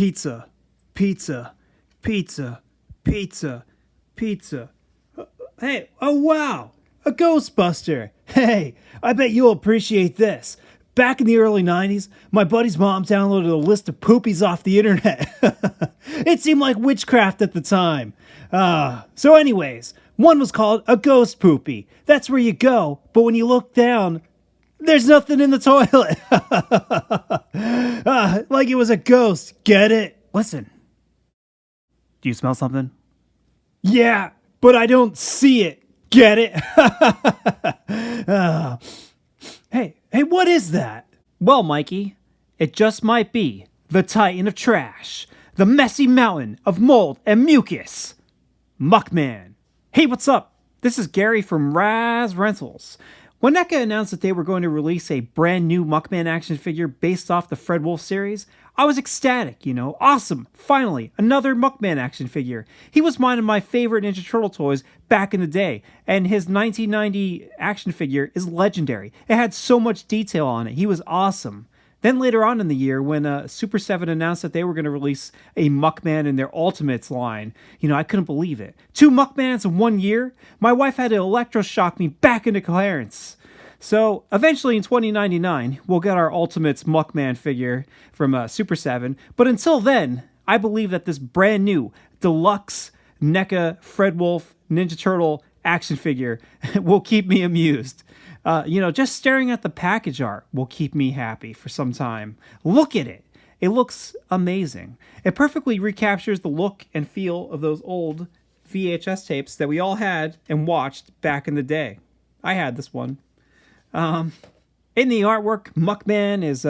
pizza, pizza, pizza, pizza, pizza. Hey, oh wow, a Ghostbuster. Hey, I bet you'll appreciate this. Back in the early 90s, my buddy's mom downloaded a list of poopies off the internet. It seemed like witchcraft at the time. So anyways, one was called a ghost poopy. That's where you go, but when you look down, there's nothing in the toilet. Like it was a ghost. Get it? Listen. Do you smell something? Yeah, but I don't see it. Get it? Hey, what is that? Well, Mikey, it just might be the Titan of Trash, the messy mountain of mold and mucus, Muckman. Hey, what's up? This is Gary from Raz Rentals. When NECA announced that they were going to release a brand new Muckman action figure based off the Fred Wolf series, I was ecstatic, awesome, finally, another Muckman action figure. He was one of my favorite Ninja Turtle toys back in the day, and his 1990 action figure is legendary. It had so much detail on it, he was awesome. Then later on in the year, when Super 7 announced that they were going to release a Muckman in their Ultimates line, I couldn't believe it. 2 Muckmans in 1 year? My wife had to electroshock me back into coherence. So, eventually in 2099, we'll get our Ultimates Muckman figure from Super 7. But until then, I believe that this brand new Deluxe NECA Fred Wolf Ninja Turtle action figure will keep me amused. Just staring at the package art will keep me happy for some time. Look at it. It looks amazing. It perfectly recaptures the look and feel of those old VHS tapes that we all had and watched back in the day. I had this one. In the artwork, Muckman is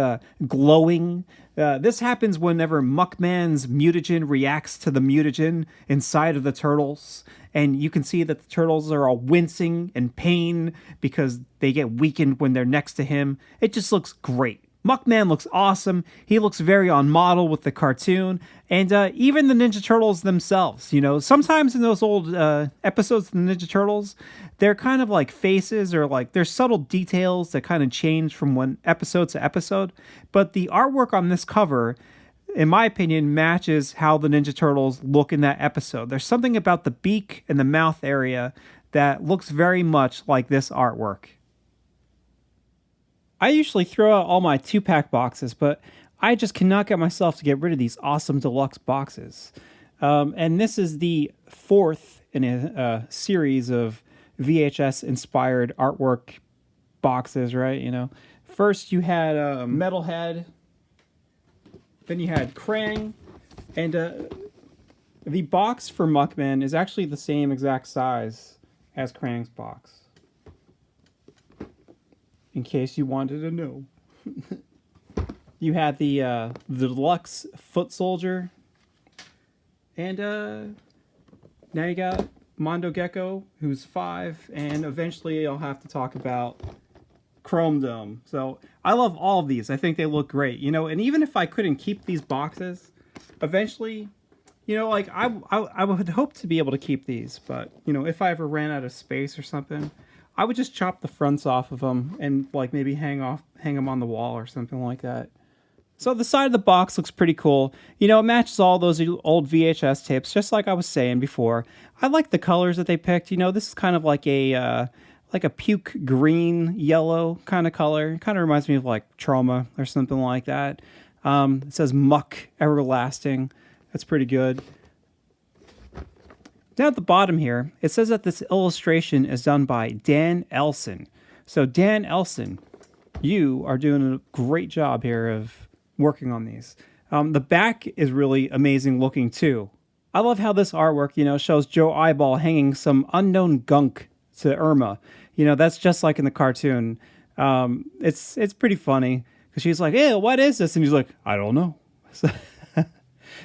glowing. This happens whenever Muckman's mutagen reacts to the mutagen inside of the turtles. And you can see that the turtles are all wincing in pain because they get weakened when they're next to him. It just looks great. Muckman looks awesome. He looks very on model with the cartoon. And even the Ninja Turtles themselves. Sometimes in those old episodes of the Ninja Turtles, they're kind of like faces or like there's subtle details that kind of change from one episode to episode. But the artwork on this cover, in my opinion, matches how the Ninja Turtles look in that episode. There's something about the beak and the mouth area that looks very much like this artwork. I usually throw out all my 2-pack boxes, but I just cannot get myself to get rid of these awesome deluxe boxes. And this is the 4th in a series of VHS-inspired artwork boxes, right? First you had Metalhead, then you had Krang, and the box for Muckman is actually the same exact size as Krang's box. In case you wanted to know. You had the Deluxe Foot Soldier. And now you got Mondo Gecko, who's 5. And eventually I'll have to talk about Chrome Dome. So I love all of these. I think they look great. And even if I couldn't keep these boxes, eventually, I would hope to be able to keep these. But, if I ever ran out of space or something, I would just chop the fronts off of them and maybe hang them on the wall or something like that. So the side of the box looks pretty cool. It matches all those old VHS tapes, just like I was saying before. I like the colors that they picked. This is kind of like a puke green yellow kind of color. Kind of reminds me of like Trauma or something like that. It says Muck Everlasting. That's pretty good. Down at the bottom here, it says that this illustration is done by Dan Elson. So Dan Elson, you are doing a great job here of working on these. The back is really amazing looking too. I love how this artwork, shows Joe Eyeball hanging some unknown gunk to Irma. That's just like in the cartoon. It's pretty funny because she's like, "Hey, what is this?" And he's like, "I don't know."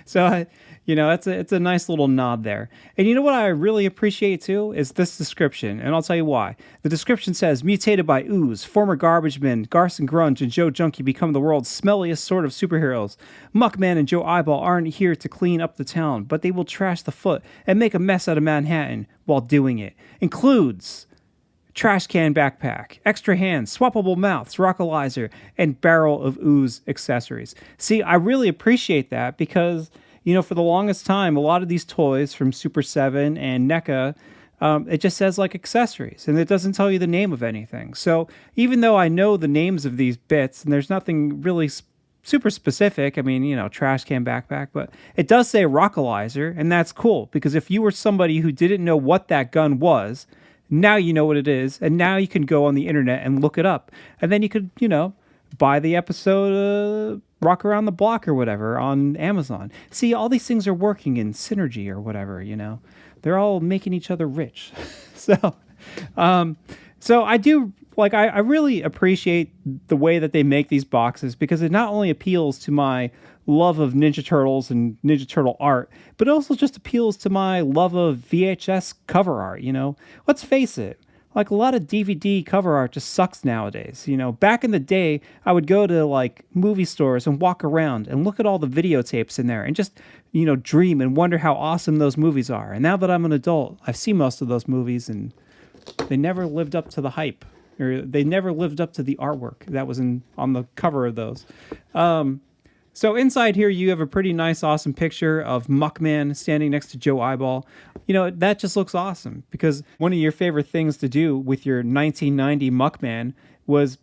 So it's a nice little nod there. And what I really appreciate too is this description, and I'll tell you why. The description says, mutated by Ooze, former garbage men, Garson Grunge and Joe Junkie become the world's smelliest sort of superheroes. Muckman and Joe Eyeball aren't here to clean up the town, but they will trash the foot and make a mess out of Manhattan while doing it. Includes trash can backpack, extra hands, swappable mouths, rockalizer, and barrel of ooze accessories. See, I really appreciate that because, for the longest time, a lot of these toys from Super 7 and NECA, it just says like accessories and it doesn't tell you the name of anything. So even though I know the names of these bits and there's nothing really super specific, I mean, trash can backpack, but it does say rockalizer, and that's cool because if you were somebody who didn't know what that gun was, now you know what it is, and now you can go on the internet and look it up. And then you could, buy the episode Rock Around the Block or whatever on Amazon. See, all these things are working in synergy or whatever, They're all making each other rich. So I do, I really appreciate the way that they make these boxes because it not only appeals to my love of Ninja Turtles and Ninja Turtle art, but it also just appeals to my love of VHS cover art, Let's face it, a lot of DVD cover art just sucks nowadays. Back in the day, I would go to movie stores and walk around and look at all the videotapes in there and just, dream and wonder how awesome those movies are. And now that I'm an adult, I've seen most of those movies and they never lived up to the hype, or they never lived up to the artwork that was on the cover of those. So inside here, you have a pretty nice, awesome picture of Muckman standing next to Joe Eyeball. That just looks awesome because one of your favorite things to do with your 1990 Muckman was,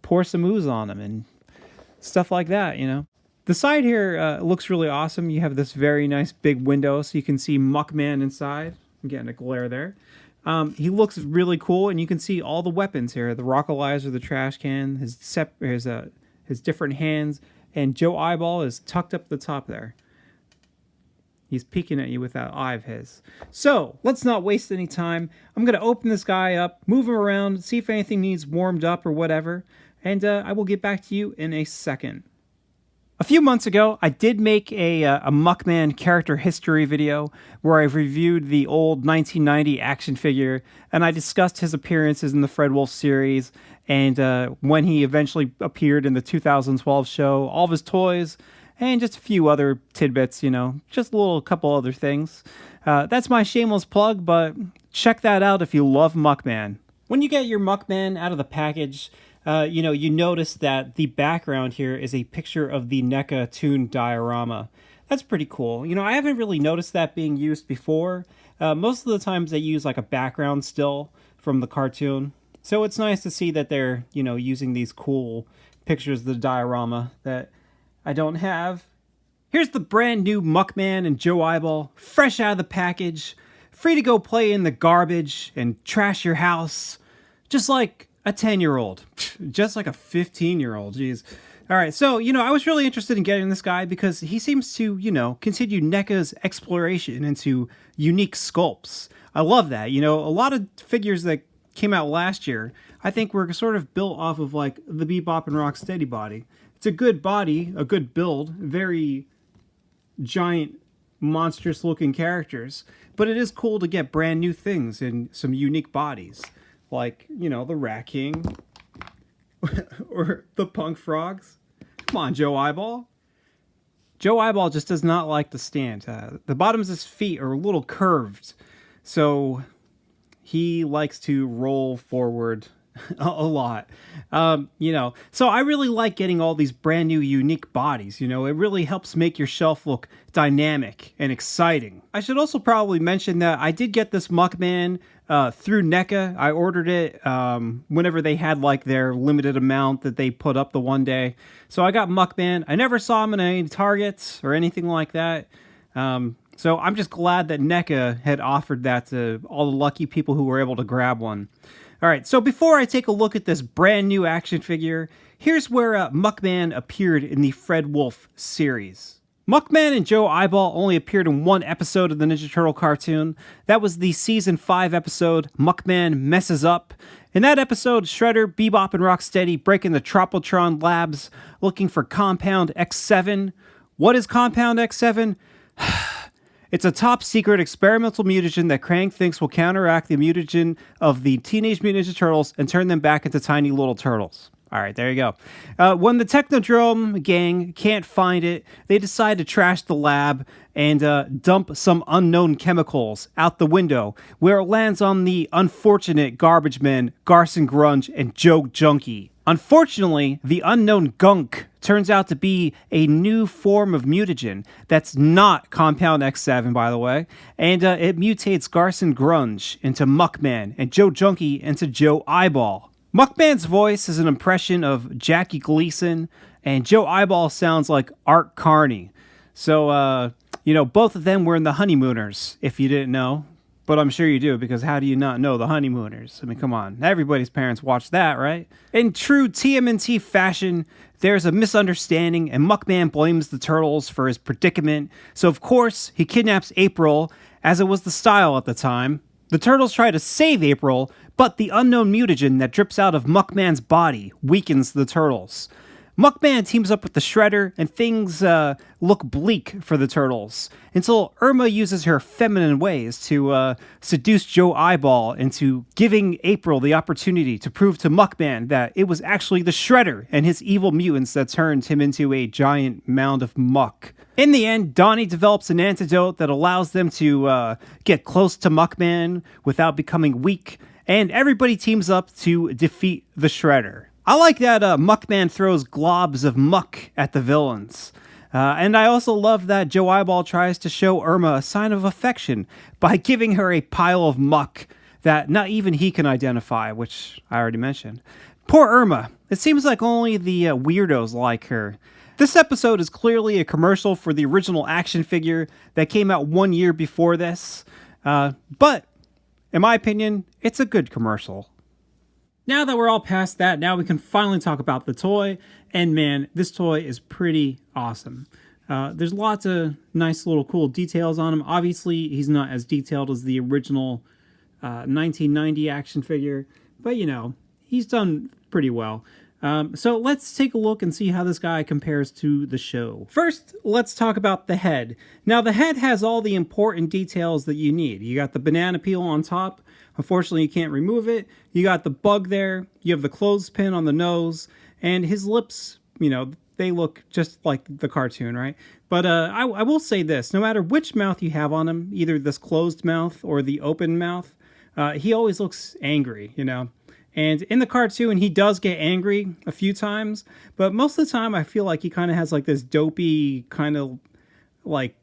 pour some ooze on him and stuff like that, The side here looks really awesome. You have this very nice big window so you can see Muckman inside. I'm getting a glare there. He looks really cool, and you can see all the weapons here. The rockalizer, the trash can, his different hands. And Joe Eyeball is tucked up the top there. He's peeking at you with that eye of his. So, let's not waste any time. I'm going to open this guy up, move him around, see if anything needs warmed up or whatever. And I will get back to you in a second. A few months ago, I did make a Muckman character history video where I reviewed the old 1990 action figure, and I discussed his appearances in the Fred Wolf series, and when he eventually appeared in the 2012 show, all of his toys, and just a few other tidbits, just a couple other things. That's my shameless plug, but check that out if you love Muckman. When you get your Muckman out of the package, you notice that the background here is a picture of the NECA Toon diorama. That's pretty cool. I haven't really noticed that being used before. Most of the times they use a background still from the cartoon. So it's nice to see that they're, using these cool pictures of the diorama that I don't have. Here's the brand new Muckman and Joe Eyeball, fresh out of the package, free to go play in the garbage and trash your house, just like a 10-year-old, just like a 15-year-old, jeez. All right, so, I was really interested in getting this guy because he seems to, continue NECA's exploration into unique sculpts. I love that. A lot of figures that came out last year, I think were sort of built off of, the Bebop and Rocksteady body. It's a good body, a good build, very giant, monstrous-looking characters, but it is cool to get brand new things in some unique bodies. The Rat King, or the Punk Frogs. Come on, Joe Eyeball. Joe Eyeball just does not like the stand. The bottoms of his feet are a little curved, so he likes to roll forward a lot. So I really like getting all these brand new unique bodies. It really helps make your shelf look dynamic and exciting. I should also probably mention that I did get this Muckman through NECA. I ordered it whenever they had their limited amount that they put up the one day. So I got Muckman. I never saw him in any Targets or anything like that. So I'm just glad that NECA had offered that to all the lucky people who were able to grab one. All right, so before I take a look at this brand new action figure, here's where Muckman appeared in the Fred Wolf series. Muckman and Joe Eyeball only appeared in one episode of the Ninja Turtle cartoon. That was the Season 5 episode, Muckman Messes Up. In that episode, Shredder, Bebop, and Rocksteady break into Tropotron Labs looking for Compound X7. What is Compound X7? It's a top-secret experimental mutagen that Krang thinks will counteract the mutagen of the Teenage Mutant Ninja Turtles and turn them back into tiny little turtles. All right, there you go. When the Technodrome gang can't find it, they decide to trash the lab and dump some unknown chemicals out the window, where it lands on the unfortunate garbage men Garson Grunge and Joe Junkie. Unfortunately, the unknown gunk turns out to be a new form of mutagen that's not Compound X7, by the way, and it mutates Garson Grunge into Muckman and Joe Junkie into Joe Eyeball. Muckman's voice is an impression of Jackie Gleason, and Joe Eyeball sounds like Art Carney. So, both of them were in The Honeymooners, if you didn't know. But I'm sure you do, because how do you not know The Honeymooners? I mean, come on. Everybody's parents watched that, right? In true TMNT fashion, there's a misunderstanding, and Muckman blames the turtles for his predicament. So, of course, he kidnaps April, as it was the style at the time. The turtles try to save April, but the unknown mutagen that drips out of Muckman's body weakens the turtles. Muckman teams up with the Shredder, and things look bleak for the turtles, until Irma uses her feminine ways to seduce Joe Eyeball into giving April the opportunity to prove to Muckman that it was actually the Shredder and his evil mutants that turned him into a giant mound of muck. In the end, Donnie develops an antidote that allows them to get close to Muckman without becoming weak, and everybody teams up to defeat the Shredder. I like that Muckman throws globs of muck at the villains. And I also love that Joe Eyeball tries to show Irma a sign of affection by giving her a pile of muck that not even he can identify, which I already mentioned. Poor Irma. It seems like only the weirdos like her. This episode is clearly a commercial for the original action figure that came out 1 year before this. But, in my opinion, it's a good commercial. Now that we're all past that, now we can finally talk about the toy. And man, this toy is pretty awesome. There's lots of nice little cool details on him. Obviously, he's not as detailed as the original 1990 action figure. But, he's done pretty well. So let's take a look and see how this guy compares to the show. First, let's talk about the head. Now, the head has all the important details that you need. You got the banana peel on top. Unfortunately, you can't remove it. You got the bug there. You have the clothespin on the nose. And his lips, they look just like the cartoon, right? But I will say this. No matter which mouth you have on him, either this closed mouth or the open mouth, he always looks angry, And in the cartoon, he does get angry a few times. But most of the time, I feel like he kind of has like this dopey kind of like,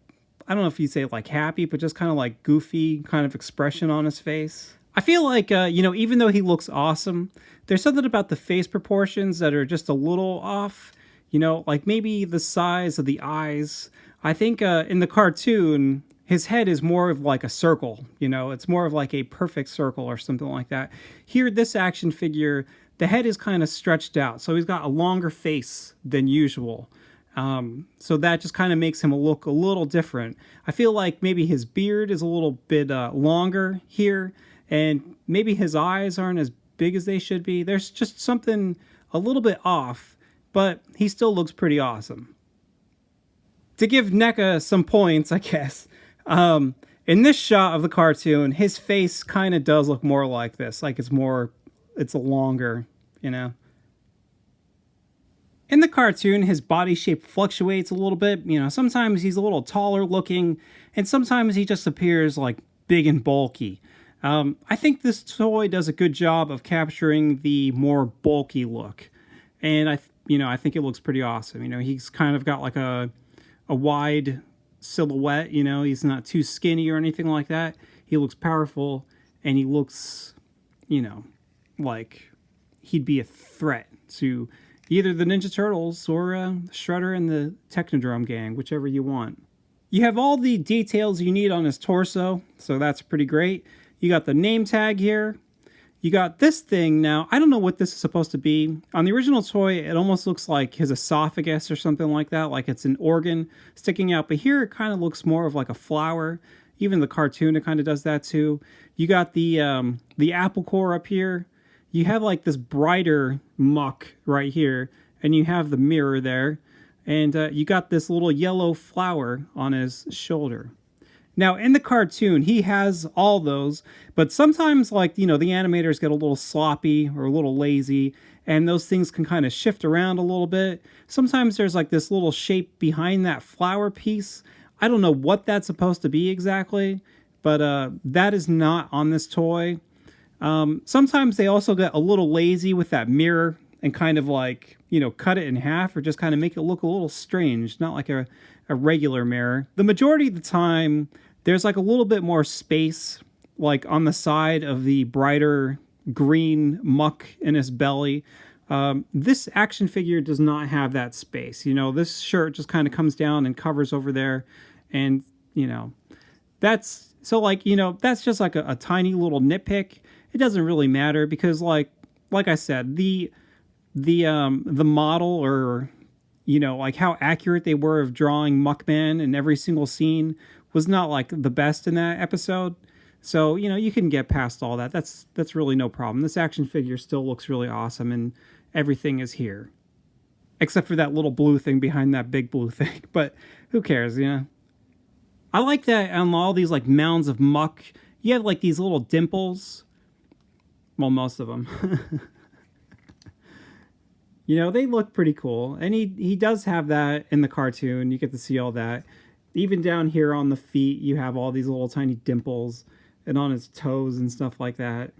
I don't know if you say like happy, but just kind of like goofy kind of expression on his face. I feel like, even though he looks awesome, there's something about the face proportions that are just a little off. Like maybe the size of the eyes. I think in the cartoon, his head is more of like a circle. It's more of like a perfect circle or something like that. Here, this action figure, the head is kind of stretched out. So he's got a longer face than usual. So that just kind of makes him look a little different. I feel like maybe his beard is a little bit longer here. And maybe his eyes aren't as big as they should be. There's just something a little bit off, but he still looks pretty awesome. To give NECA some points, I guess, in this shot of the cartoon, his face kind of does look more like this. Like it's a longer, In the cartoon, his body shape fluctuates a little bit. Sometimes he's a little taller looking, and sometimes he just appears like big and bulky. I think this toy does a good job of capturing the more bulky look. And I think it looks pretty awesome. He's kind of got like a wide silhouette, he's not too skinny or anything like that. He looks powerful, and he looks, like he'd be a threat to either the Ninja Turtles or Shredder and the Technodrome gang, whichever you want. You have all the details you need on his torso, so that's pretty great. You got the name tag here. You got this thing now. I don't know what this is supposed to be. On the original toy, it almost looks like his esophagus or something like that, like it's an organ sticking out. But here it kind of looks more of like a flower. Even the cartoon, it kind of does that too. You got the apple core up here. You have like this brighter Muck right here. And you have the mirror there. And you got this little yellow flower on his shoulder. Now, in the cartoon, he has all those, but sometimes, the animators get a little sloppy or a little lazy, and those things can kind of shift around a little bit. Sometimes there's like this little shape behind that flower piece. I don't know what that's supposed to be exactly, but that is not on this toy. Sometimes they also get a little lazy with that mirror and kind of like, cut it in half or just kind of make it look a little strange, not like a regular mirror. The majority of the time, there's like a little bit more space, like on the side of the brighter green muck in his belly. This action figure does not have that space. This shirt just kind of comes down and covers over there. And, that's so like, that's just like a tiny little nitpick. It doesn't really matter because like I said, the model or, like how accurate they were of drawing Muckman in every single scene was not like the best in that episode. So, you can get past all that. That's really no problem. This action figure still looks really awesome and everything is here. Except for that little blue thing behind that big blue thing. But who cares, I like that on all these like mounds of muck, you have like these little dimples. Well, most of them. They look pretty cool. And he does have that in the cartoon. You get to see all that. Even down here on the feet, you have all these little tiny dimples. And on his toes and stuff like that.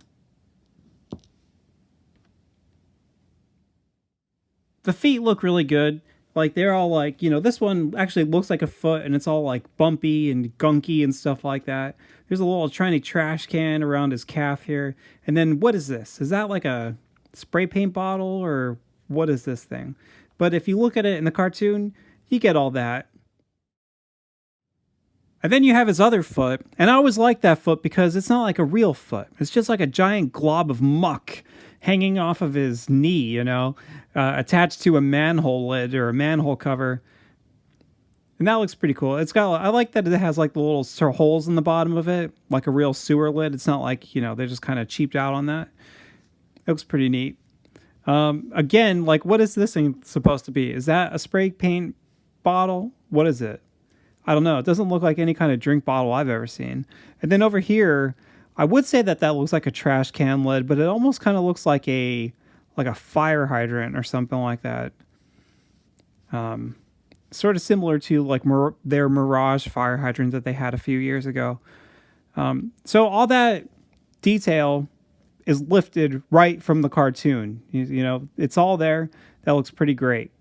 The feet look really good. Like, they're all like, this one actually looks like a foot. And it's all like bumpy and gunky and stuff like that. There's a little tiny trash can around his calf here. And then what is this? Is that like a spray paint bottle or what is this thing? But if you look at it in the cartoon, you get all that. And then you have his other foot. And I always like that foot because it's not like a real foot. It's just like a giant glob of muck hanging off of his knee, attached to a manhole lid or a manhole cover. And that looks pretty cool. I like that it has like the little holes in the bottom of it, like a real sewer lid. It's not like, they just kind of cheaped out on that. It looks pretty neat. Again, like, what is this thing supposed to be? Is that a spray paint bottle? What is it? I don't know. It doesn't look like any kind of drink bottle I've ever seen. And then over here, I would say that looks like a trash can lid, but it almost kind of looks like a fire hydrant or something like that. Sort of similar to like their Mirage fire hydrant that they had a few years ago. So all that detail is lifted right from the cartoon. It's all there. That looks pretty great.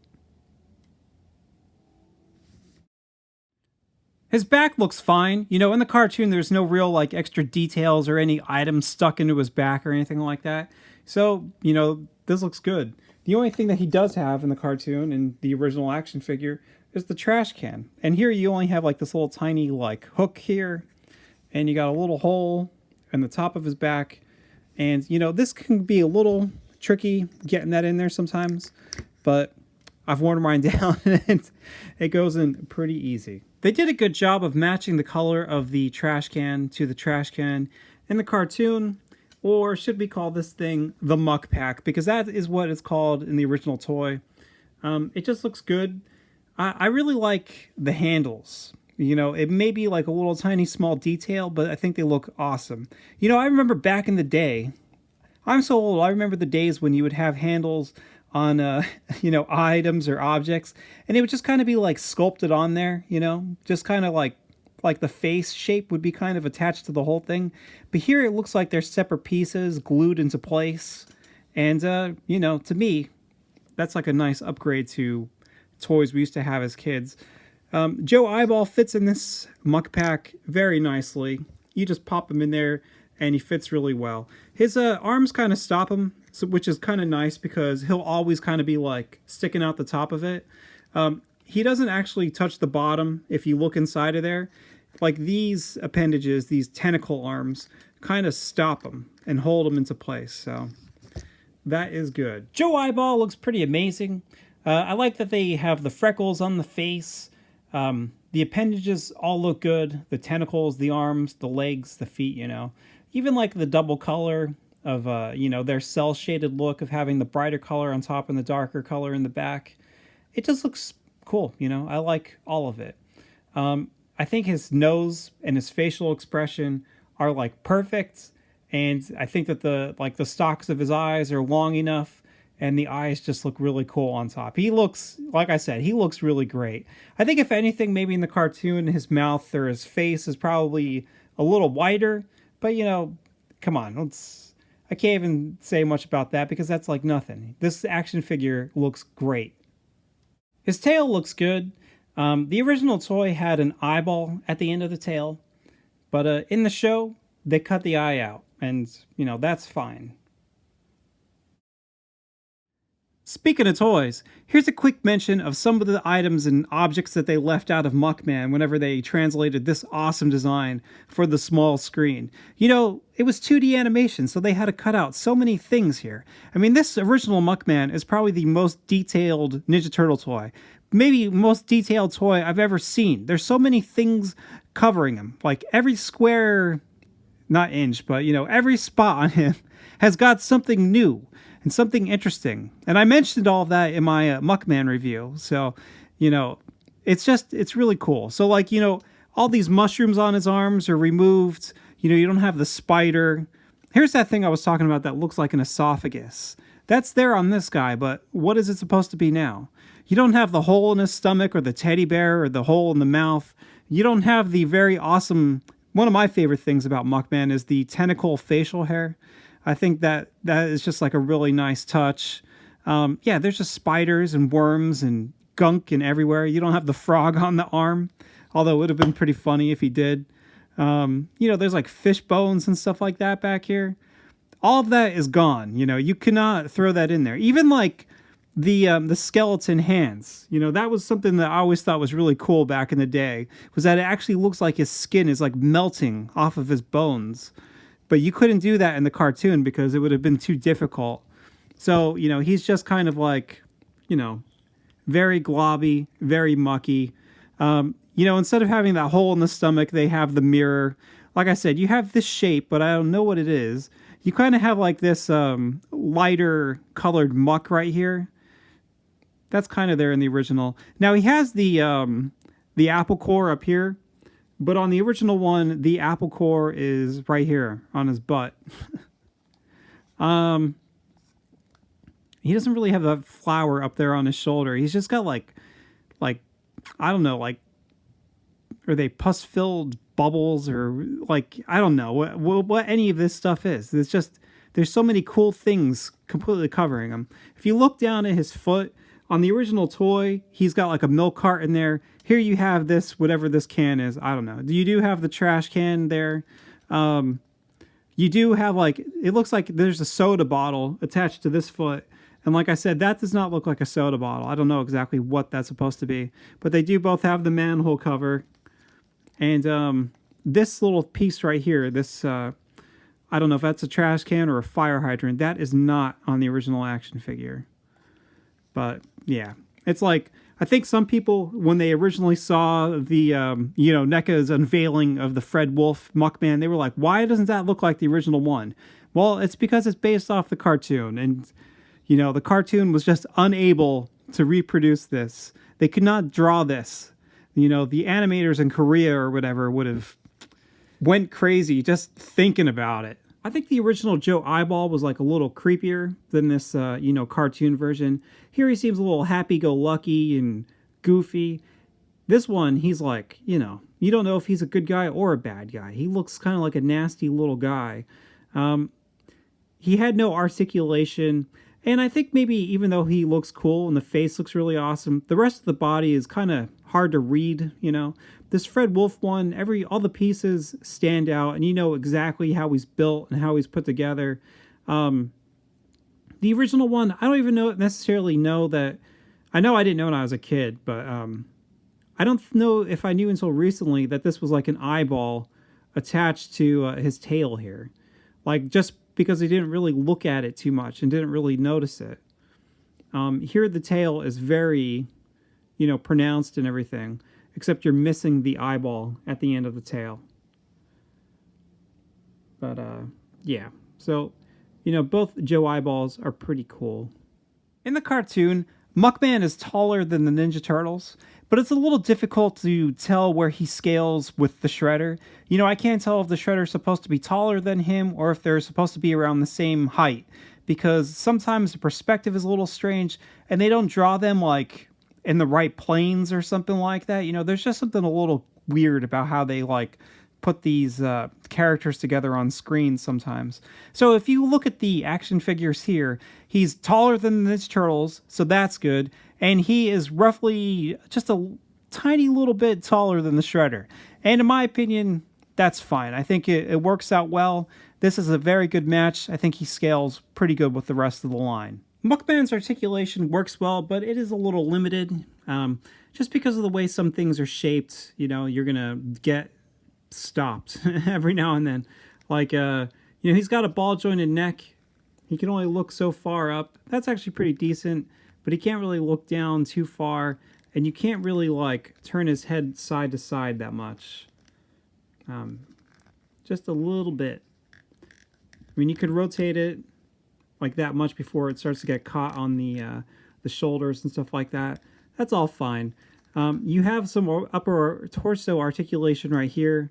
His back looks fine. In the cartoon, there's no real like extra details or any items stuck into his back or anything like that. So, this looks good. The only thing that he does have in the cartoon and the original action figure is the trash can. And here you only have like this little tiny like hook here. And you got a little hole in the top of his back. And, this can be a little tricky getting that in there sometimes. But I've worn mine down and it goes in pretty easy. They did a good job of matching the color of the trash can to the trash can in the cartoon. Or should we call this thing the Muck Pack? Because that is what it's called in the original toy. It just looks good. I really like the handles. It may be like a little tiny small detail, but I think they look awesome. I remember back in the day, I'm so old, I remember the days when you would have handles on, items or objects, and it would just kind of be like sculpted on there, just kind of like the face shape would be kind of attached to the whole thing. But here it looks like they're separate pieces glued into place. And, to me, that's like a nice upgrade to toys we used to have as kids. Joe Eyeball fits in this Muck Pack very nicely. You just pop him in there and he fits really well. His arms kind of stop him, which is kind of nice because he'll always kind of be like sticking out the top of it. He doesn't actually touch the bottom if you look inside of there. Like these appendages, these tentacle arms, kind of stop him and hold him into place. So that is good. Joe Eyeball looks pretty amazing. I like that they have the freckles on the face. The appendages all look good. The tentacles, the arms, the legs, the feet, Even like the double color of, their cell-shaded look of having the brighter color on top and the darker color in the back. It just looks cool, I like all of it. I think his nose and his facial expression are like perfect. And I think that the stalks of his eyes are long enough. and the eyes just look really cool on top. He looks, like I said, he looks really great. I think if anything, maybe in the cartoon, his mouth or his face is probably a little wider, but come on, I can't even say much about that because that's like nothing. This action figure looks great. His tail looks good. The original toy had an eyeball at the end of the tail, but in the show, they cut the eye out, and, that's fine. Speaking of toys, here's a quick mention of some of the items and objects that they left out of Muckman whenever they translated this awesome design for the small screen. It was 2D animation, so they had to cut out so many things here. I mean, this original Muckman is probably the most detailed Ninja Turtle toy. Maybe most detailed toy I've ever seen. There's so many things covering him. Like every square, not inch, but every spot on him has got something new and something interesting. And I mentioned all of that in my Muckman review. So, it's really cool. So all these mushrooms on his arms are removed. You don't have the spider. Here's that thing I was talking about that looks like an esophagus. That's there on this guy, but what is it supposed to be now? You don't have the hole in his stomach or the teddy bear or the hole in the mouth. You don't have the very awesome... One of my favorite things about Muckman is the tentacle facial hair. I think that is just like a really nice touch. There's just spiders and worms and gunk and everywhere. You don't have the frog on the arm, although it would have been pretty funny if he did. There's like fish bones and stuff like that back here. All of that is gone. You cannot throw that in there. Even like the skeleton hands. That was something that I always thought was really cool back in the day, was that it actually looks like his skin is like melting off of his bones. But you couldn't do that in the cartoon because it would have been too difficult. So, he's just kind of like, very globby, very mucky. Instead of having that hole in the stomach, they have the mirror. Like I said, you have this shape, but I don't know what it is. You kind of have like this lighter colored muck right here. That's kind of there in the original. Now he has the apple core up here. But on the original one, the apple core is right here on his butt. He doesn't really have a flower up there on his shoulder. He's just got like I don't know, are they pus-filled bubbles or I don't know what any of this stuff is. It's just, there's so many cool things completely covering him. If you look down at his foot, on the original toy, he's got like a milk cart in there. Here you have this, whatever this can is. I don't know. You do have the trash can there. You do have it looks like there's a soda bottle attached to this foot. And like I said, that does not look like a soda bottle. I don't know exactly what that's supposed to be. But they do both have the manhole cover. And this little piece right here, this, I don't know if that's a trash can or a fire hydrant. That is not on the original action figure. But yeah, it's I think some people, when they originally saw the, NECA's unveiling of the Fred Wolf Muckman, they were like, why doesn't that look like the original one? Well, it's because it's based off the cartoon. And, the cartoon was just unable to reproduce this. They could not draw this. The animators in Korea or whatever would have went crazy just thinking about it. I think the original Joe Eyeball was a little creepier than this, cartoon version. Here he seems a little happy-go-lucky and goofy. This one, he's you don't know if he's a good guy or a bad guy. He looks kind of like a nasty little guy. He had no articulation. And I think maybe even though he looks cool and the face looks really awesome, the rest of the body is kind of hard to read, This Fred Wolf one, all the pieces stand out, and you know exactly how he's built and how he's put together. The original one, I don't even necessarily know that... I know I didn't know when I was a kid, but I don't know if I knew until recently that this was like an eyeball attached to his tail here. Just because I didn't really look at it too much and didn't really notice it. Here the tail is very, pronounced and everything, except you're missing the eyeball at the end of the tail. But, yeah. So, both Joe Eyeballs are pretty cool. In the cartoon, Muckman is taller than the Ninja Turtles, but it's a little difficult to tell where he scales with the Shredder. I can't tell if the Shredder is supposed to be taller than him or if they're supposed to be around the same height, because sometimes the perspective is a little strange and they don't draw them like in the right planes or something like that. You know, there's just something a little weird about how they like put these characters together on screen sometimes. So if you look at the action figures here, he's taller than the Ninja Turtles, so that's good. And he is roughly just a tiny little bit taller than the Shredder. And in my opinion, that's fine. I think it works out well. This is a very good match. I think he scales pretty good with the rest of the line. Muckman's articulation works well, but it is a little limited. Just because of the way some things are shaped, you know, you're going to get stopped every now and then. Like, he's got a ball jointed neck. He can only look so far up. That's actually pretty decent, but he can't really look down too far, and you can't really, like, turn his head side to side that much. Just a little bit. I mean, you could rotate it like that much before it starts to get caught on the shoulders and stuff like that. That's all fine. You have some upper torso articulation right here.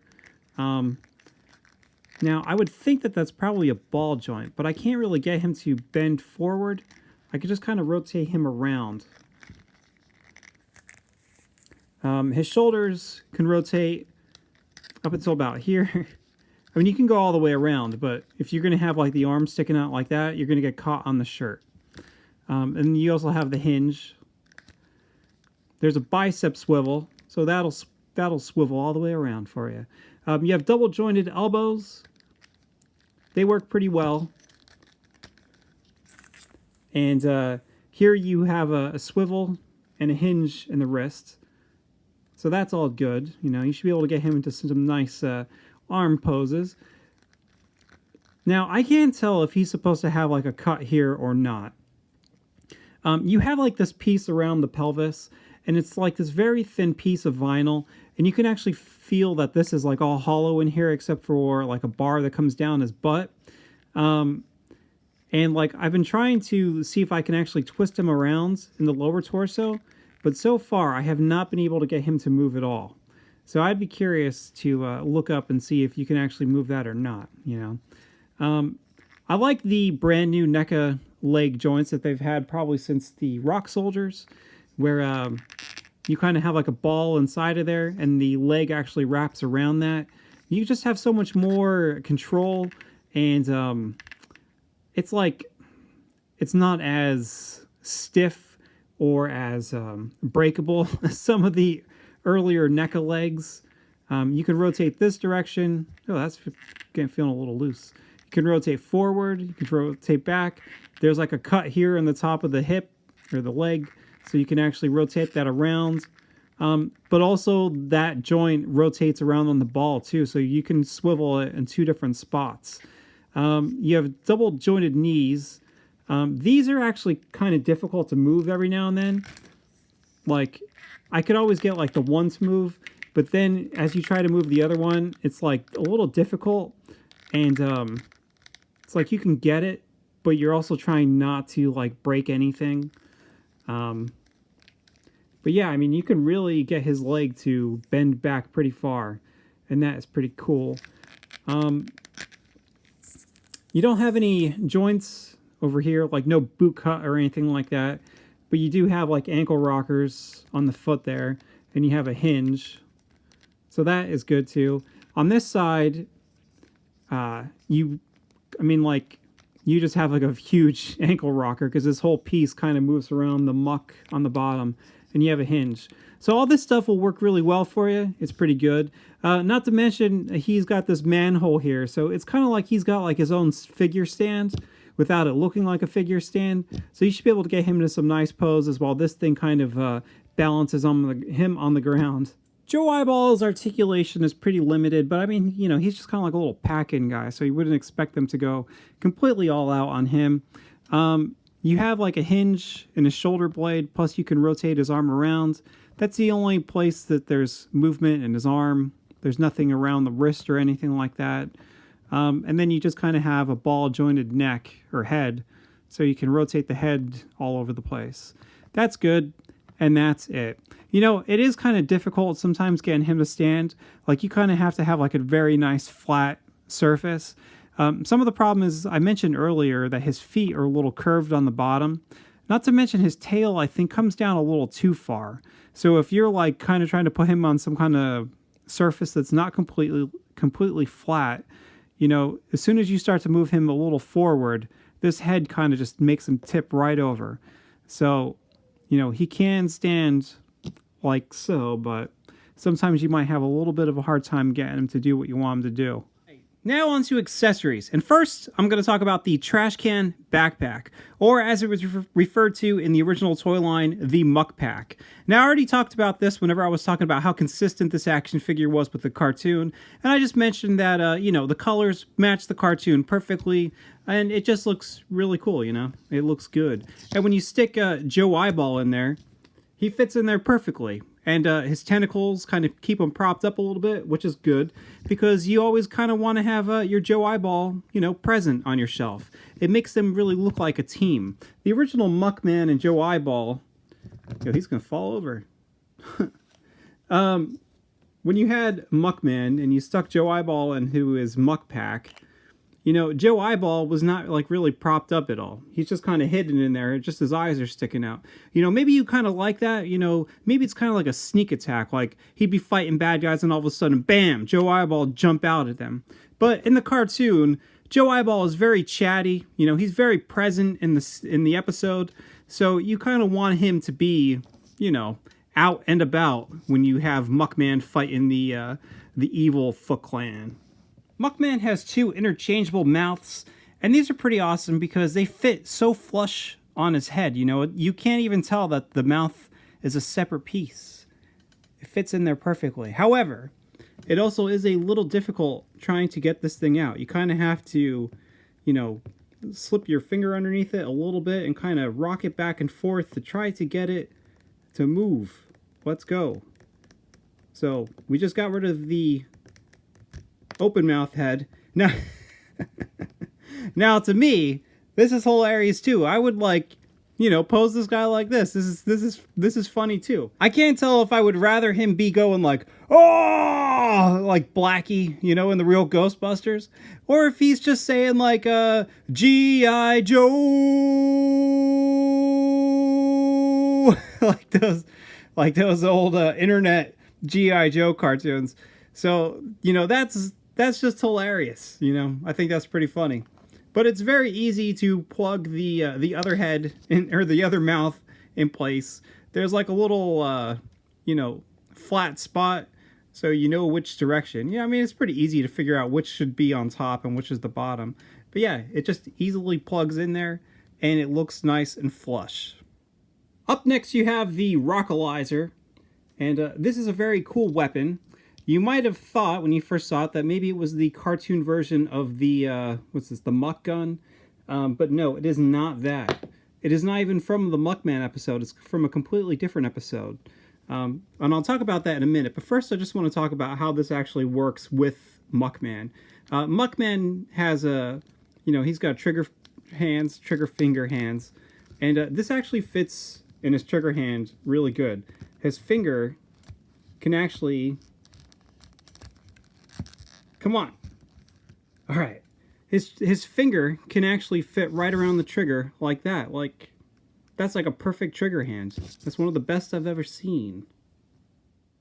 Now, I would think that that's probably a ball joint, but I can't really get him to bend forward. I could just kind of rotate him around. His shoulders can rotate up until about here. I mean, you can go all the way around, but if you're going to have like the arm sticking out like that, you're going to get caught on the shirt. And you also have the hinge. There's a bicep swivel, so that'll swivel all the way around for you. You have double jointed elbows. They work pretty well. And here you have a swivel and a hinge in the wrist. So that's all good. You know, you should be able to get him into some nice arm poses. Now, I can't tell if he's supposed to have like a cut here or not. You have like this piece around the pelvis, and it's like this very thin piece of vinyl, and you can actually feel that this is like all hollow in here except for like a bar that comes down his butt. And like I've been trying to see if I can actually twist him around in the lower torso, but so far I have not been able to get him to move at all. So I'd be curious to look up and see if you can actually move that or not, you know. I like the brand new NECA leg joints that they've had probably since the Rock Soldiers, where you kind of have like a ball inside of there and the leg actually wraps around that. You just have so much more control, and it's like it's not as stiff or as breakable as some of the earlier NECA legs. You can rotate this direction. Oh, that's feeling a little loose. You can rotate forward. You can rotate back. There's like a cut here in the top of the hip or the leg, so you can actually rotate that around. But also that joint rotates around on the ball too, so you can swivel it in two different spots. You have double jointed knees. These are actually kind of difficult to move every now and then. Like, I could always get like the one to move, but then as you try to move the other one, it's like a little difficult, and it's like you can get it, but you're also trying not to like break anything. But yeah, I mean, you can really get his leg to bend back pretty far, and that is pretty cool. You don't have any joints over here, like no boot cut or anything like that, but you do have like ankle rockers on the foot there, and you have a hinge, so that is good too. On this side, you just have like a huge ankle rocker because this whole piece kind of moves around the muck on the bottom, and you have a hinge. So all this stuff will work really well for you. It's pretty good. Not to mention, he's got this manhole here, so it's kind of like he's got like his own figure stand without it looking like a figure stand. So you should be able to get him into some nice poses while this thing kind of balances on him on the ground. Joe Eyeball's articulation is pretty limited, but I mean, you know, he's just kind of like a little pack-in guy, so you wouldn't expect them to go completely all out on him. You have like a hinge in his shoulder blade, plus you can rotate his arm around. That's the only place that there's movement in his arm. There's nothing around the wrist or anything like that. And then you just kind of have a ball-jointed neck or head, so you can rotate the head all over the place. That's good, and that's it. You know, it is kind of difficult sometimes getting him to stand. Like, you kind of have to have like a very nice flat surface. Some of the problem is I mentioned earlier that his feet are a little curved on the bottom. Not to mention his tail, I think, comes down a little too far. So if you're like kind of trying to put him on some kind of surface that's not completely flat, you know, as soon as you start to move him a little forward, this head kind of just makes him tip right over. So, you know, he can stand like so, but sometimes you might have a little bit of a hard time getting him to do what you want him to do. Now on to accessories. And first, I'm going to talk about the trash can backpack, or as it was referred to in the original toy line, the Muck pack. Now, I already talked about this whenever I was talking about how consistent this action figure was with the cartoon, and I just mentioned that, you know, the colors match the cartoon perfectly, and it just looks really cool, you know? It looks good. And when you stick Joe Eyeball in there, he fits in there perfectly. And his tentacles kind of keep him propped up a little bit, which is good, because you always kind of want to have your Joe Eyeball, you know, present on your shelf. It makes them really look like a team. The original Muckman and Joe Eyeball, yo, he's going to fall over. When you had Muckman and you stuck Joe Eyeball into his Muck pack, you know, Joe Eyeball was not like really propped up at all. He's just kind of hidden in there. Just his eyes are sticking out. You know, maybe you kind of like that. You know, maybe it's kind of like a sneak attack. Like he'd be fighting bad guys and all of a sudden, bam, Joe Eyeball jump out at them. But in the cartoon, Joe Eyeball is very chatty. You know, he's very present in the episode. So you kind of want him to be, you know, out and about when you have Muckman fighting the evil Foot Clan. Muckman has 2 interchangeable mouths, and these are pretty awesome because they fit so flush on his head. You know, you can't even tell that the mouth is a separate piece. It fits in there perfectly. However, it also is a little difficult trying to get this thing out. You kind of have to, you know, slip your finger underneath it a little bit and kind of rock it back and forth to try to get it to move. Let's go. So we just got rid of the open mouth head. Now to me, this is hilarious too. I would like, you know, pose this guy like this. This is funny too. I can't tell if I would rather him be going like, oh, like Blackie, you know, in the real Ghostbusters, or if he's just saying like G.I. Joe, like those old internet G.I. Joe cartoons. So, you know, that's just hilarious, you know. I think that's pretty funny. But it's very easy to plug the other head in, or the other mouth in place. There's like a little you know, flat spot, so you know which direction. Yeah, I mean, it's pretty easy to figure out which should be on top and which is the bottom. But yeah, it just easily plugs in there and it looks nice and flush. Up next you have the Rockalizer, and this is a very cool weapon. You might have thought when you first saw it that maybe it was the cartoon version of the, the Muck gun. But no, it is not that. It is not even from the Muckman episode. It's from a completely different episode. And I'll talk about that in a minute. But first, I just want to talk about how this actually works with Muckman. Muckman has he's got trigger finger hands. And this actually fits in his trigger hand really good. His finger can actually... Come on. All right. His finger can actually fit right around the trigger like that. Like, that's like a perfect trigger hand. That's one of the best I've ever seen.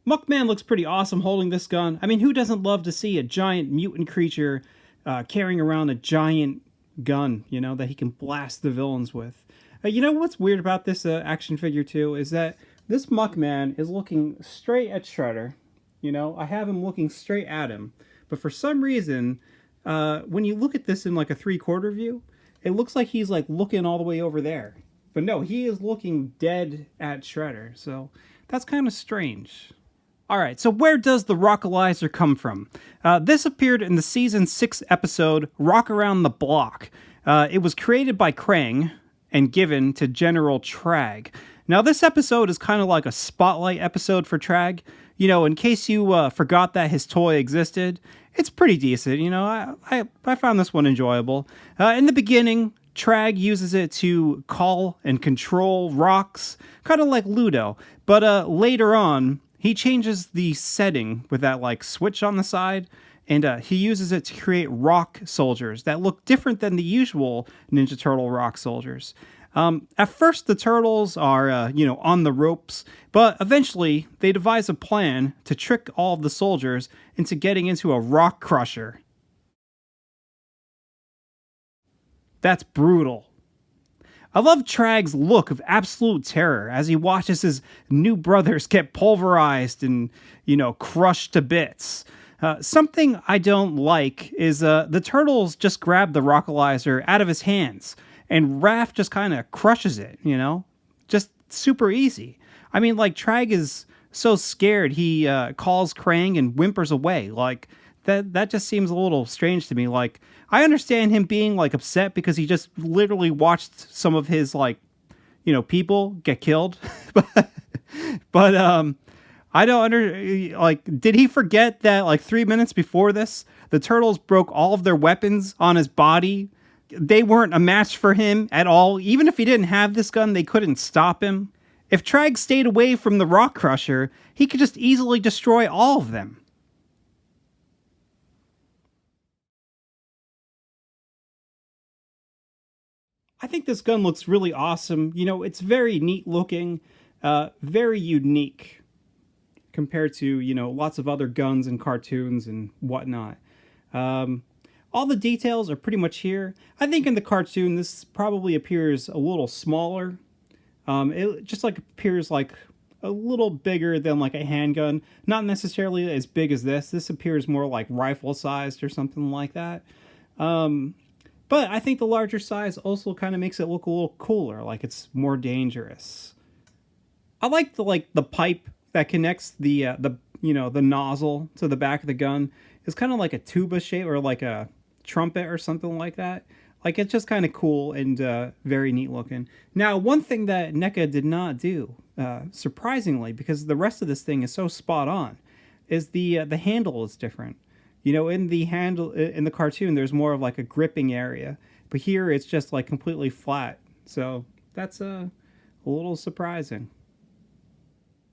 Muckman looks pretty awesome holding this gun. I mean, who doesn't love to see a giant mutant creature carrying around a giant gun, you know, that he can blast the villains with? You know what's weird about this action figure, too, is that this Muckman is looking straight at Shredder. You know, I have him looking straight at him. But for some reason, when you look at this in like a 3/4 view, it looks like he's like looking all the way over there. But no, he is looking dead at Shredder. So that's kind of strange. All right, so where does the Rockalizer come from? This appeared in the season 6 episode, Rock Around the Block. It was created by Krang and given to General Trag. Now, this episode is kind of like a spotlight episode for Trag. You know, in case you forgot that his toy existed, it's pretty decent. You know, I found this one enjoyable. In the beginning, Trag uses it to call and control rocks, kind of like Ludo. But later on, He changes the setting with that like switch on the side, and he uses it to create rock soldiers that look different than the usual Ninja Turtle rock soldiers. At first, the turtles are, on the ropes, but eventually they devise a plan to trick all of the soldiers into getting into a rock crusher. That's brutal. I love Trag's look of absolute terror as he watches his new brothers get pulverized and, crushed to bits. Something I don't like is the turtles just grab the rockalizer out of his hands, and Raph just kind of crushes it, Just super easy. I mean, like, Trag is so scared he calls Krang and whimpers away. Like, that just seems a little strange to me. Like, I understand him being, like, upset because he just literally watched some of his, like, people get killed. but I don't did he forget that, like, 3 minutes before this, the turtles broke all of their weapons on his body? They weren't a match for him at all. Even if he didn't have this gun, they couldn't stop him. If Trag stayed away from the rock crusher, he could just easily destroy all of them. I think this gun looks really awesome. It's very neat looking, very unique compared to, lots of other guns and cartoons and whatnot. All the details are pretty much here. I think in the cartoon, this probably appears a little smaller. It just like appears like a little bigger than like a handgun. Not necessarily as big as this. This appears more like rifle sized or something like that. But I think the larger size also kind of makes it look a little cooler, like it's more dangerous. I like the pipe that connects the nozzle to the back of the gun. It's kind of like a tuba shape or like a trumpet or something like that. Like, it's just kind of cool and very neat looking. Now, one thing that NECA did not do, surprisingly, because the rest of this thing is so spot on, is the handle is different. In the cartoon, there's more of like a gripping area, but here it's just like completely flat. So that's a little surprising.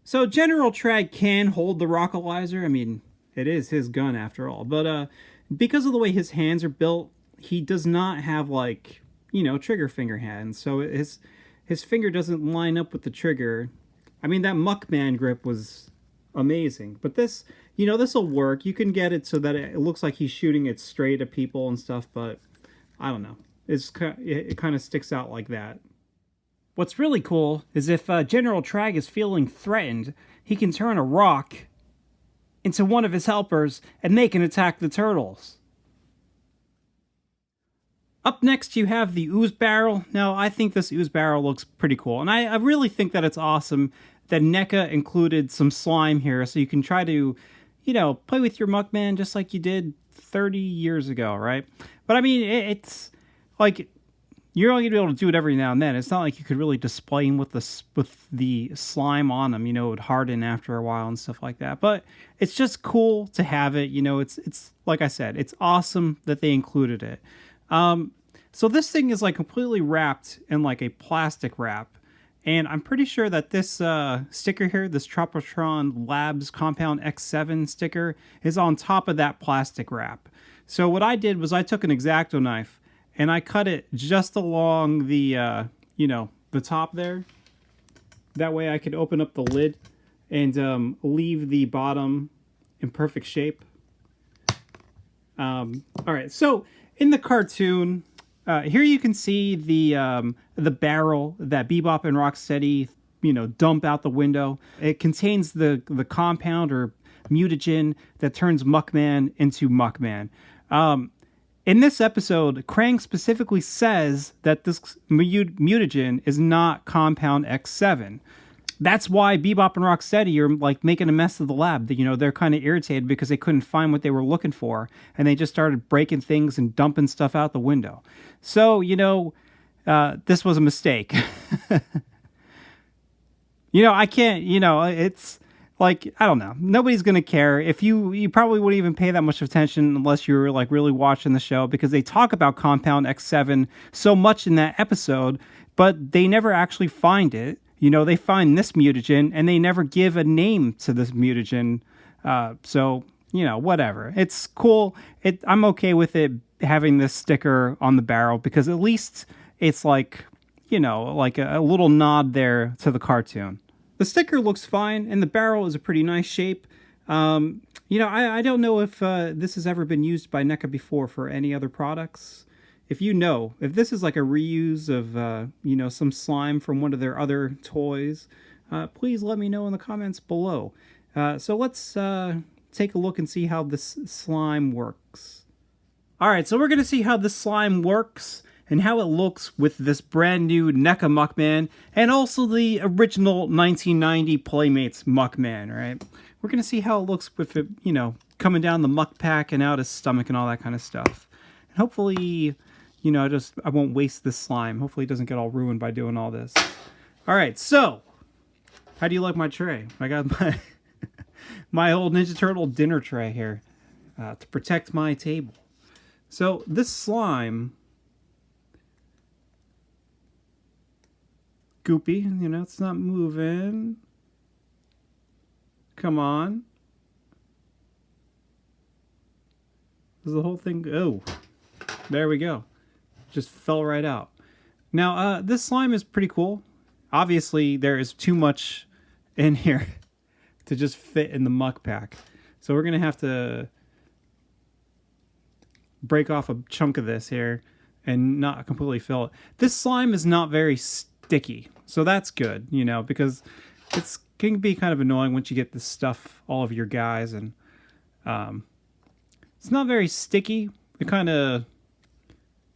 So General Trag can hold the rockalizer. I mean, it is his gun after all, but because of the way his hands are built, he does not have like trigger finger hands. So his finger doesn't line up with the trigger. I mean, that Muckman grip was amazing, but this will work. You can get it so that it looks like he's shooting it straight at people and stuff, but I don't know. It kind of sticks out like that. What's really cool is if General Trag is feeling threatened, he can turn a rock into one of his helpers and they can attack the turtles. Up next, you have the Ooze Barrel. Now, I think this Ooze Barrel looks pretty cool, and I really think that it's awesome that NECA included some slime here so you can try to, play with your Muckman just like you did 30 years ago, right? But I mean, it's like you're only gonna be able to do it every now and then. It's not like you could really display him with the slime on him. It would harden after a while and stuff like that. But it's just cool to have it. It's like I said, it's awesome that they included it. So this thing is like completely wrapped in like a plastic wrap. And I'm pretty sure that this sticker here, this Tropotron Labs Compound X7 sticker, is on top of that plastic wrap. So what I did was I took an X-Acto knife and I cut it just along the, the top there. That way I could open up the lid and leave the bottom in perfect shape. All right, so in the cartoon, here you can see the barrel that Bebop and Rocksteady, dump out the window. It contains the compound or mutagen that turns Muckman into Muckman. In this episode, Krang specifically says that this mutagen is not Compound X7. That's why Bebop and Rocksteady are like making a mess of the lab. They're kind of irritated because they couldn't find what they were looking for, and they just started breaking things and dumping stuff out the window. So, this was a mistake. I can't, it's like, I don't know. Nobody's going to care. If you probably wouldn't even pay that much attention unless you were like really watching the show, because they talk about Compound X7 so much in that episode, but they never actually find it. You know, they find this mutagen and they never give a name to this mutagen. So, you know, whatever. It's cool. I'm okay with it having this sticker on the barrel because at least it's like, you know, like a little nod there to the cartoon. The sticker looks fine and the barrel is a pretty nice shape. You know, I don't know if this has ever been used by NECA before for any other products. If you know, if this is like a reuse of, you know, some slime from one of their other toys, please let me know in the comments below. So let's take a look and see how this slime works. All right, so we're going to see how this slime works and how it looks with this brand new NECA Muckman and also the original 1990 Playmates Muckman, right? We're going to see how it looks with it, you know, coming down the muck pack and out his stomach and all that kind of stuff. And hopefully, you know, I won't waste this slime. Hopefully it doesn't get all ruined by doing all this. All right, so how do you like my tray? I got my my old Ninja Turtle dinner tray here to protect my table. So this slime, goopy, you know, it's not moving. Come on. Is the whole thing? Oh, there we go. Just fell right out. Now, this slime is pretty cool. Obviously, there is too much in here to just fit in the muck pack. So we're going to have to break off a chunk of this here and not completely fill it. This slime is not very sticky, so that's good, you know, because it can be kind of annoying once you get this stuff all over your guys, and it's not very sticky. It kind of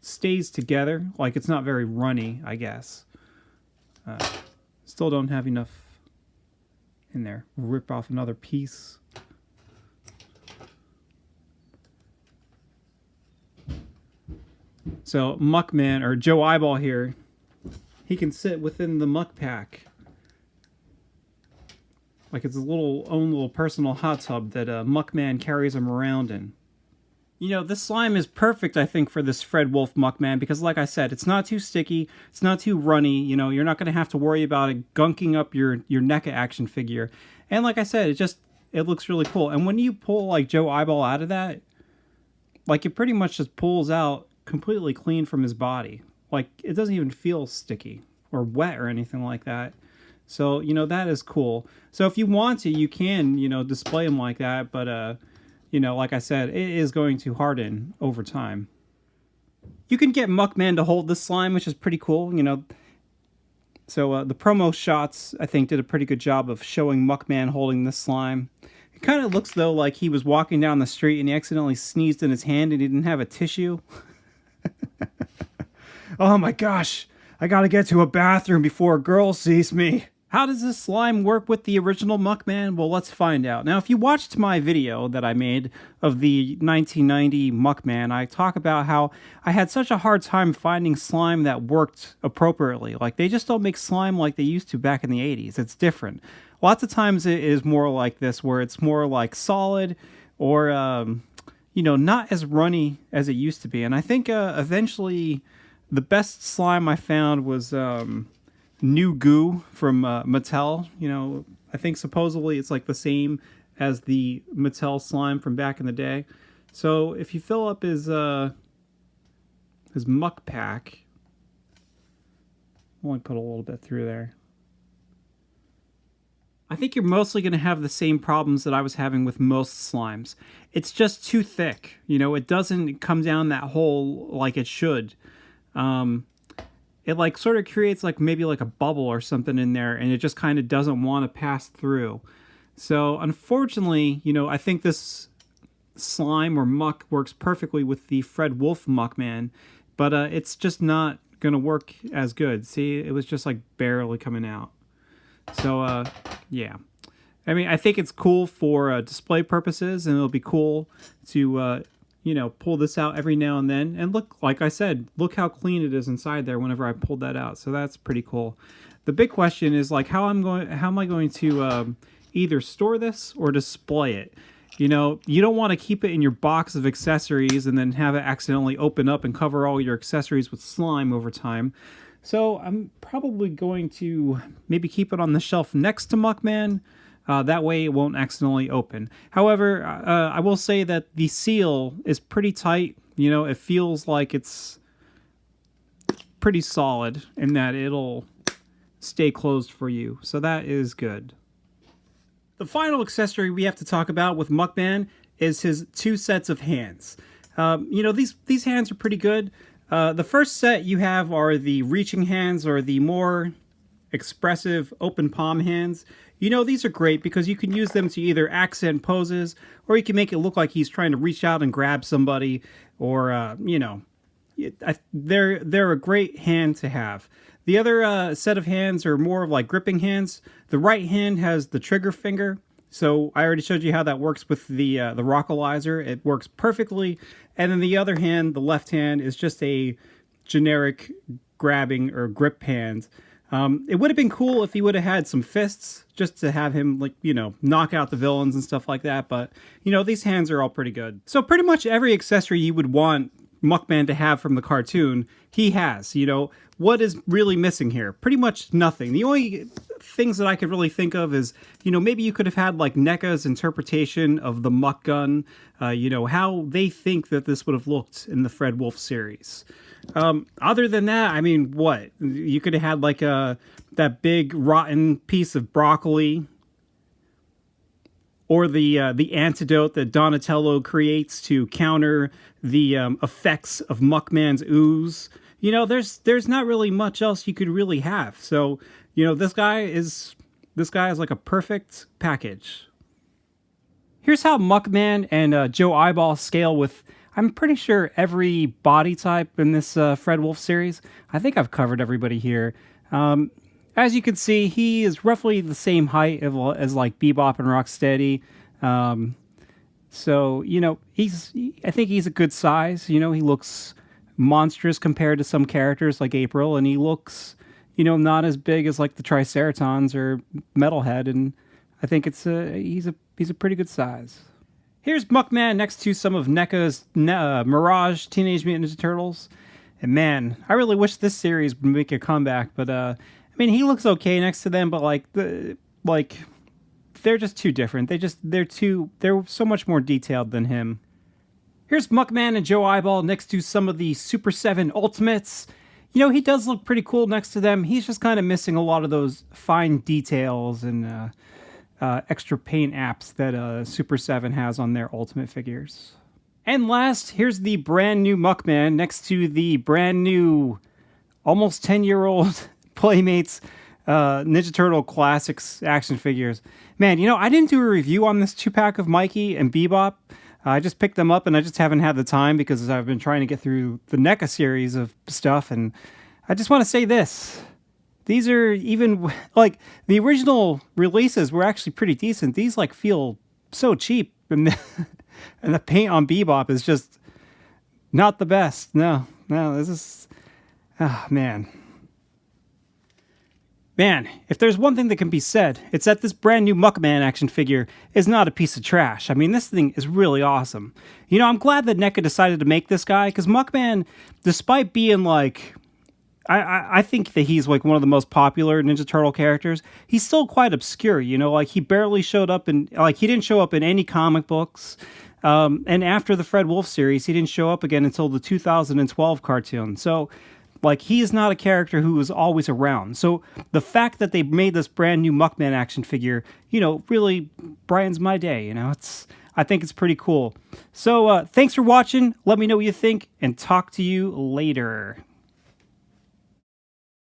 stays together, like it's not very runny, I guess. Still don't have enough in there. Rip off another piece. So Muckman, or Joe Eyeball here, he can sit within the muck pack like it's his own little personal hot tub that Muckman carries him around in. You know, this slime is perfect, I think, for this Fred Wolf Muckman because, like I said, it's not too sticky, it's not too runny. You know, you're not going to have to worry about it gunking up your NECA action figure. And like I said, it looks really cool. And when you pull like Joe Eyeball out of that, like it pretty much just pulls out completely clean from his body. Like it doesn't even feel sticky or wet or anything like that. So, you know, that is cool. So if you want to, you can, you know, display them like that, but you know, like I said, it is going to harden over time. You can get Muckman to hold this slime, which is pretty cool, you know. So the promo shots, I think, did a pretty good job of showing Muckman holding this slime. It kind of looks, though, like he was walking down the street and he accidentally sneezed in his hand and he didn't have a tissue. Oh my gosh, I gotta get to a bathroom before a girl sees me. How does this slime work with the original Muckman? Well, let's find out. Now, if you watched my video that I made of the 1990 Muckman, I talk about how I had such a hard time finding slime that worked appropriately. Like, they just don't make slime like they used to back in the 80s. It's different. Lots of times it is more like this, where it's more like solid or, you know, not as runny as it used to be. And I think eventually the best slime I found was New Goo from Mattel. You know, I think supposedly it's like the same as the Mattel slime from back in the day. So if you fill up his muck pack, I'll only put a little bit through there. I think you're mostly going to have the same problems that I was having with most slimes. It's just too thick. You know, it doesn't come down that hole like it should. It like sort of creates like maybe like a bubble or something in there, and it just kind of doesn't want to pass through. So unfortunately, you know, I think this slime or muck works perfectly with the Fred Wolf Muckman, but it's just not going to work as good. See, it was just like barely coming out. So yeah, I mean, I think it's cool for display purposes, and it'll be cool to you know, pull this out every now and then. And look, like I said, look how clean it is inside there whenever I pulled that out. So that's pretty cool. The big question is like how am I going to either store this or display it? You know, you don't want to keep it in your box of accessories and then have it accidentally open up and cover all your accessories with slime over time. So I'm probably going to maybe keep it on the shelf next to Muckman. That way it won't accidentally open. However, I will say that the seal is pretty tight. You know, it feels like it's pretty solid in that it'll stay closed for you. So that is good. The final accessory we have to talk about with Muckman is his 2 sets of hands. You know, these hands are pretty good. The first set you have are the reaching hands, or the more expressive open palm hands. You know, these are great because you can use them to either accent poses, or you can make it look like he's trying to reach out and grab somebody, or, you know, they're a great hand to have. The other set of hands are more of like gripping hands. The right hand has the trigger finger. So I already showed you how that works with the Rockalizer. It works perfectly. And then the other hand, the left hand, is just a generic grabbing or grip hand. It would have been cool if he would have had some fists, just to have him, like, you know, knock out the villains and stuff like that. But, you know, these hands are all pretty good. So pretty much every accessory you would want Muckman to have from the cartoon, he has. You know, what is really missing here? Pretty much nothing. The only things that I could really think of is, you know, maybe you could have had like NECA's interpretation of the Muck gun, you know, how they think that this would have looked in the Fred Wolf series. Other than that, I mean, what? You could have had like that big rotten piece of broccoli, or the antidote that Donatello creates to counter the effects of Muckman's ooze. You know, there's not really much else you could really have. So, you know, this guy is like a perfect package. Here's how Muckman and Joe Eyeball scale with, I'm pretty sure, every body type in this Fred Wolf series. I think I've covered everybody here. As you can see, he is roughly the same height as like Bebop and Rocksteady. So, you know, I think he's a good size. You know, he looks monstrous compared to some characters like April, and he looks, you know, not as big as like the Triceratons or Metalhead, and I think he's a pretty good size. Here's Muckman next to some of NECA's Mirage Teenage Mutant Ninja Turtles, and man, I really wish this series would make a comeback. But I mean, he looks okay next to them, but they're just too different. They're so much more detailed than him. Here's Muckman and Joe Eyeball next to some of the Super 7 Ultimates. You know, he does look pretty cool next to them. He's just kind of missing a lot of those fine details and extra paint apps that Super 7 has on their Ultimate figures. And last, here's the brand new Muckman next to the brand new, almost 10-year-old Playmates Ninja Turtle Classics action figures. Man, you know, I didn't do a review on this 2-pack of Mikey and Bebop. I just picked them up, and I just haven't had the time because I've been trying to get through the NECA series of stuff. And I just want to say this. These are even, like, the original releases were actually pretty decent. These, like, feel so cheap. And the paint on Bebop is just not the best. No, this is... Oh, man. Man, if there's one thing that can be said, it's that this brand new Muckman action figure is not a piece of trash. I mean, this thing is really awesome. You know, I'm glad that NECA decided to make this guy, because Muckman, despite being like... I think that he's like one of the most popular Ninja Turtle characters, he's still quite obscure, you know, like he barely showed up in, like he didn't show up in any comic books. And after the Fred Wolf series, he didn't show up again until the 2012 cartoon. So, like, he is not a character who is always around. So the fact that they made this brand new Muckman action figure, you know, really brightens my day. You know, I think it's pretty cool. So thanks for watching. Let me know what you think, and talk to you later.